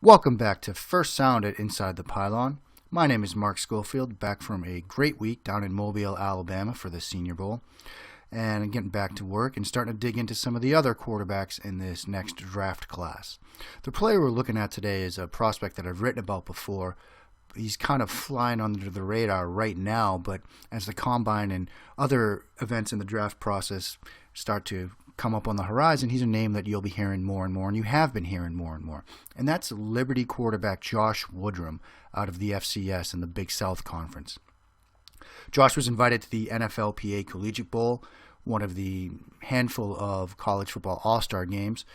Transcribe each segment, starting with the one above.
Welcome back to First Sound at Inside the Pylon. My name is Mark Schofield, back from a great week down in Mobile, Alabama for the Senior Bowl. And I'm getting back to work and starting to dig into some of the other quarterbacks in this next draft class. The player we're looking at today is a prospect that I've written about before. He's kind of flying under the radar right now, but as the combine and other events in the draft process start to come up on the horizon, he's a name that you'll be hearing more and more, and you have been hearing more and more. And that's Liberty quarterback Josh Woodrum out of the FCS in the Big South Conference. Josh was invited to the NFLPA Collegiate Bowl, one of the handful of college football all-star games.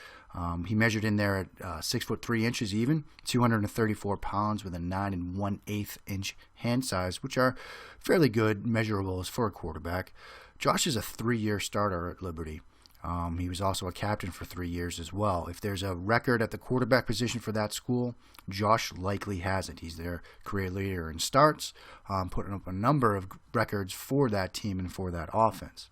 He measured in there at 6 foot 3 inches even, 234 pounds with a 9 1/8 inch hand size, which are fairly good measurables for a quarterback. Josh is a 3-year starter at Liberty. He was also a captain for 3 years as well. If there's a record at the quarterback position for that school, Josh likely has it. He's their career leader in starts, putting up a number of records for that team and for that offense.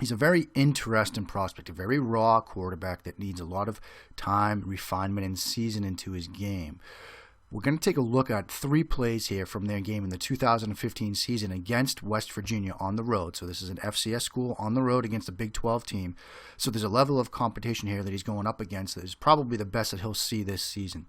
He's a very interesting prospect, a very raw quarterback that needs a lot of time, refinement, and season into his game. We're going to take a look at 3 plays here from their game in the 2015 season against West Virginia on the road. So this is an FCS school on the road against a Big 12 team. So there's a level of competition here that he's going up against that is probably the best that he'll see this season.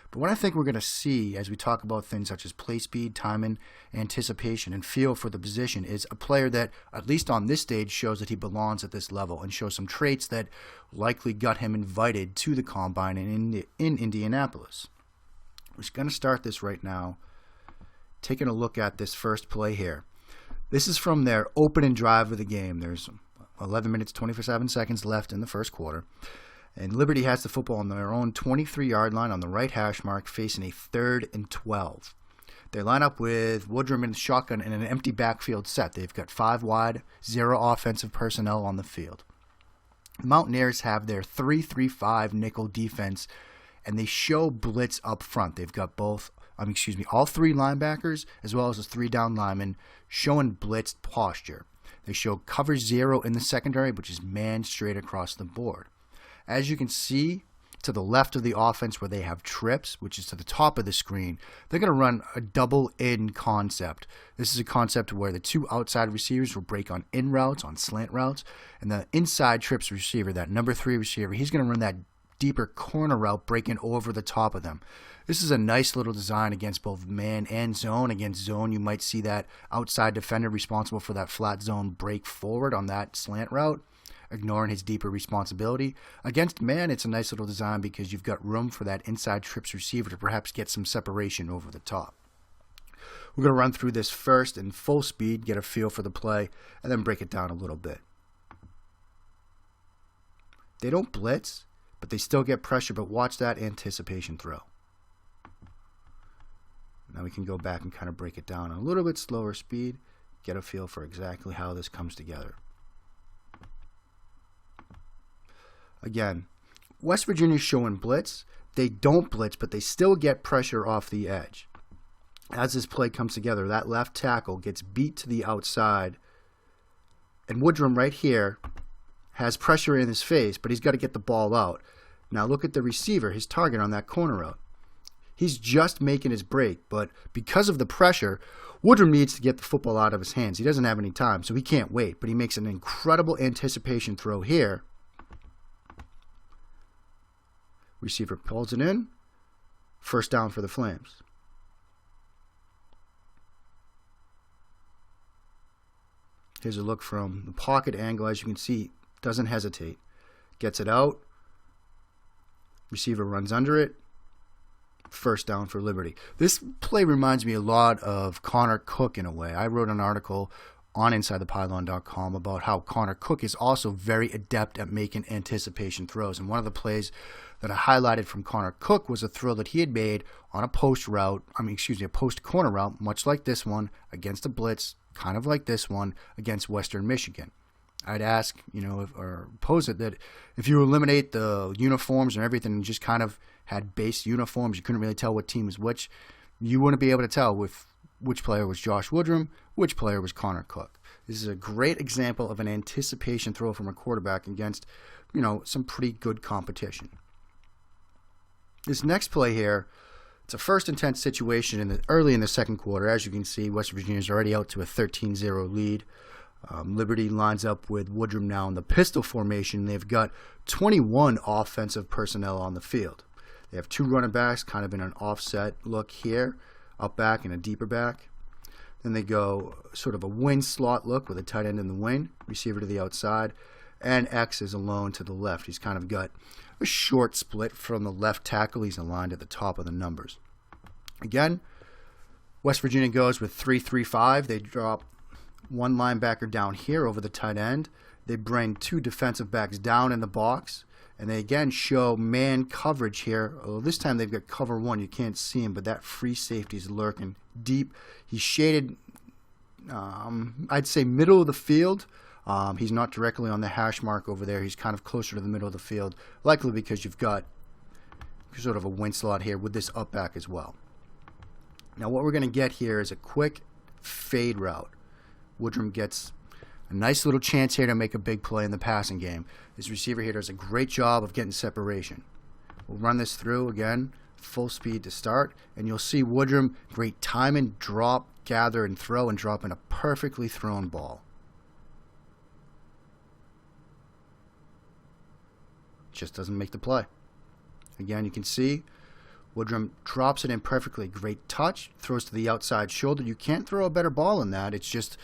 But what I think we're going to see as we talk about things such as play speed, timing, anticipation, and feel for the position is a player that, at least on this stage, shows that he belongs at this level and shows some traits that likely got him invited to the combine in Indianapolis. We're just going to start this right now, taking a look at this first play here. This is from their opening drive of the game. There's 11 minutes, 27 seconds left in the first quarter. And Liberty has the football on their own 23-yard line on the right hash mark, facing a 3rd and 12. They line up with Woodrum in the shotgun in an empty backfield set. They've got 5 wide, 0 offensive personnel on the field. The Mountaineers have their 3-3-5 nickel defense, and they show blitz up front. They've got all 3 linebackers as well as the 3 down linemen showing blitz posture. They show cover 0 in the secondary, which is man straight across the board. As you can see to the left of the offense where they have trips, which is to the top of the screen, they're going to run a double in concept. This is a concept where the 2 outside receivers will break on in routes, on slant routes, and the inside trips receiver, that number 3 receiver, he's going to run that deeper corner route breaking over the top of them. This is a nice little design against both man and zone. Against zone, you might see that outside defender responsible for that flat zone break forward on that slant route, ignoring his deeper responsibility. Against man, it's a nice little design because you've got room for that inside trips receiver to perhaps get some separation over the top. We're going to run through this first in full speed, get a feel for the play, and then break it down a little bit. They don't blitz, but they still get pressure, but watch that anticipation throw. Now we can go back and kind of break it down a little bit slower speed, get a feel for exactly how this comes together. Again, West Virginia's showing blitz. They don't blitz, but they still get pressure off the edge. As this play comes together, that left tackle gets beat to the outside, and Woodrum right here has pressure in his face, but he's got to get the ball out. Now look at the receiver, his target on that corner route. He's just making his break, but because of the pressure, Woodrum needs to get the football out of his hands. He doesn't have any time, so he can't wait, but he makes an incredible anticipation throw here. Receiver pulls it in. First down for the Flames. Here's a look from the pocket angle. As you can see, doesn't hesitate. Gets it out. Receiver runs under it. First down for Liberty. This play reminds me a lot of Connor Cook in a way. I wrote an article on InsideThePylon.com about how Connor Cook is also very adept at making anticipation throws. And one of the plays that I highlighted from Connor Cook was a throw that he had made on a post corner route, much like this one, against a blitz, kind of like this one, against Western Michigan. I'd ask, or pose it that if you eliminate the uniforms and everything and just kind of had base uniforms, you couldn't really tell what team was which, you wouldn't be able to tell which player was Josh Woodrum, which player was Connor Cook. This is a great example of an anticipation throw from a quarterback against, some pretty good competition. This next play here, it's a first and 10 situation early in the second quarter. As you can see, West Virginia is already out to a 13-0 lead. Liberty lines up with Woodrum now in the pistol formation. They've got 21 offensive personnel on the field. They have 2 running backs, kind of in an offset look here, up back and a deeper back. Then they go sort of a wing slot look with a tight end in the wing, receiver to the outside, and X is alone to the left. He's kind of got a short split from the left tackle. He's aligned at the top of the numbers. Again, West Virginia goes with 3-3-5. They drop 1 linebacker down here over the tight end. They bring 2 defensive backs down in the box. And they again show man coverage here. Although this time they've got cover 1. You can't see him, but that free safety is lurking deep. He's shaded, I'd say, middle of the field. He's not directly on the hash mark over there. He's kind of closer to the middle of the field, likely because you've got sort of a wing slot here with this up back as well. Now what we're going to get here is a quick fade route. Woodrum gets a nice little chance here to make a big play in the passing game. This receiver here does a great job of getting separation. We'll run this through again, full speed to start, and you'll see Woodrum, great timing, drop, gather, and throw, and drop in a perfectly thrown ball. Just doesn't make the play. Again, you can see Woodrum drops it in perfectly. Great touch, throws to the outside shoulder. You can't throw a better ball than that. It's just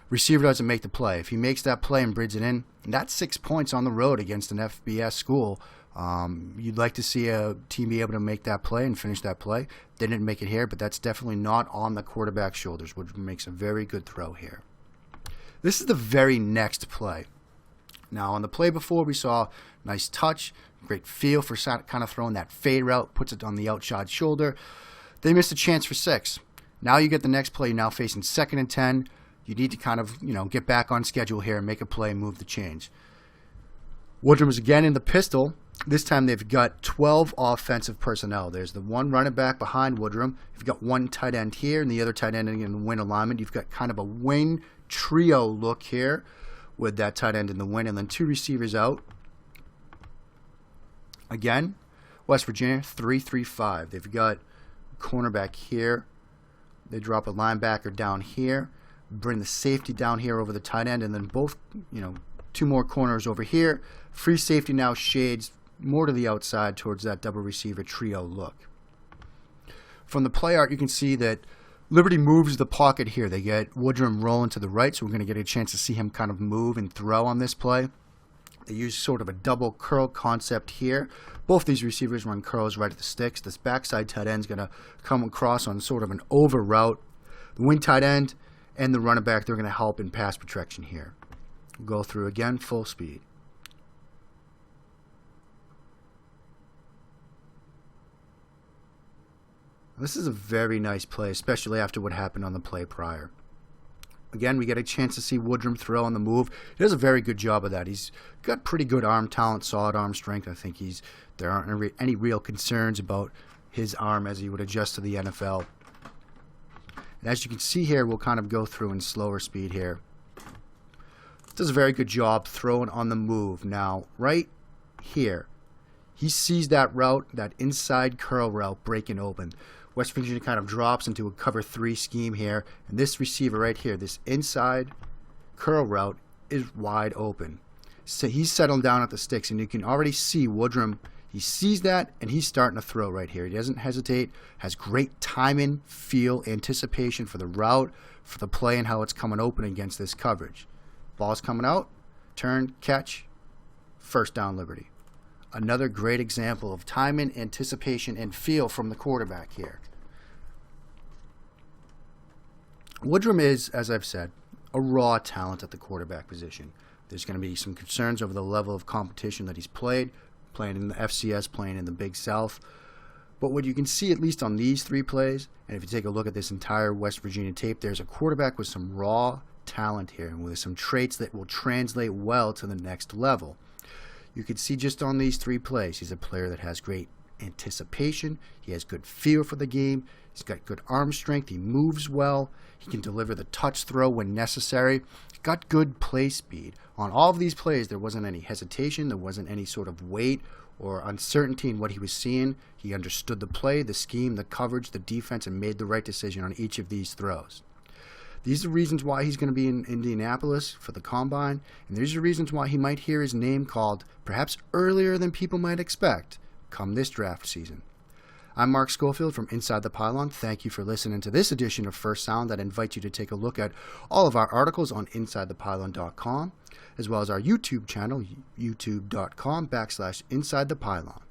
receiver doesn't make the play. If he makes that play and brings it in, that's 6 points on the road against an FBS school. You'd like to see a team be able to make that play and finish that play. They didn't make it here, but that's definitely not on the quarterback's shoulders, which makes a very good throw here. This is the very next play. Now, on the play before, we saw nice touch, great feel for kind of throwing that fade route, puts it on the outside shoulder. They missed a chance for 6. Now you get the next play. You're now facing 2nd and 10. You need to kind of, get back on schedule here and make a play and move the chains. Woodrum is again in the pistol. This time they've got 12 offensive personnel. There's the 1 running back behind Woodrum. You've got 1 tight end here and the other tight end in the wing alignment. You've got kind of a wing trio look here with that tight end in the wing, and then 2 receivers out. Again, West Virginia, 3-3-5. They've got cornerback here. They drop a linebacker down here, bring the safety down here over the tight end, and then both, 2 more corners over here. Free safety now shades more to the outside towards that double receiver trio look. From the play art, you can see that Liberty moves the pocket here. They get Woodrum rolling to the right, so we're going to get a chance to see him kind of move and throw on this play. They use sort of a double curl concept here. Both these receivers run curls right at the sticks. This backside tight end is going to come across on sort of an over route. The wing tight end and the running back, they're going to help in pass protection here. Go through again, full speed. This is a very nice play, especially after what happened on the play prior. Again, we get a chance to see Woodrum throw on the move. He does a very good job of that. He's got pretty good arm talent, solid arm strength. I think there aren't any real concerns about his arm as he would adjust to the NFL. And as you can see here, we'll kind of go through in slower speed here. Does a very good job throwing on the move. Now, right here, he sees that route, that inside curl route breaking open. West Virginia kind of drops into a cover 3 scheme here, and this receiver right here, this inside curl route is wide open. So he's settling down at the sticks, and you can already see Woodrum. He sees that, and he's starting to throw right here. He doesn't hesitate, has great timing, feel, anticipation for the route, for the play, and how it's coming open against this coverage. Ball's coming out, turn, catch, first down Liberty. Another great example of timing, anticipation, and feel from the quarterback here. Woodrum is, as I've said, a raw talent at the quarterback position. There's going to be some concerns over the level of competition that he's playing in the FCS, playing in the Big South. But what you can see, at least on these 3 plays, and if you take a look at this entire West Virginia tape, there's a quarterback with some raw talent here and with some traits that will translate well to the next level. You can see just on these 3 plays, he's a player that has great anticipation. He has good feel for the game. He's got good arm strength. He moves well. He can deliver the touch throw when necessary. He's got good play speed. On all of these plays, there wasn't any hesitation. There wasn't any sort of wait or uncertainty in what he was seeing. He understood the play, the scheme, the coverage, the defense, and made the right decision on each of these throws. These are reasons why he's going to be in Indianapolis for the Combine, and these are reasons why he might hear his name called perhaps earlier than people might expect come this draft season. I'm Mark Schofield from Inside the Pylon. Thank you for listening to this edition of First Sound that invites you to take a look at all of our articles on InsideThePylon.com, as well as our YouTube channel, youtube.com/InsideThePylon.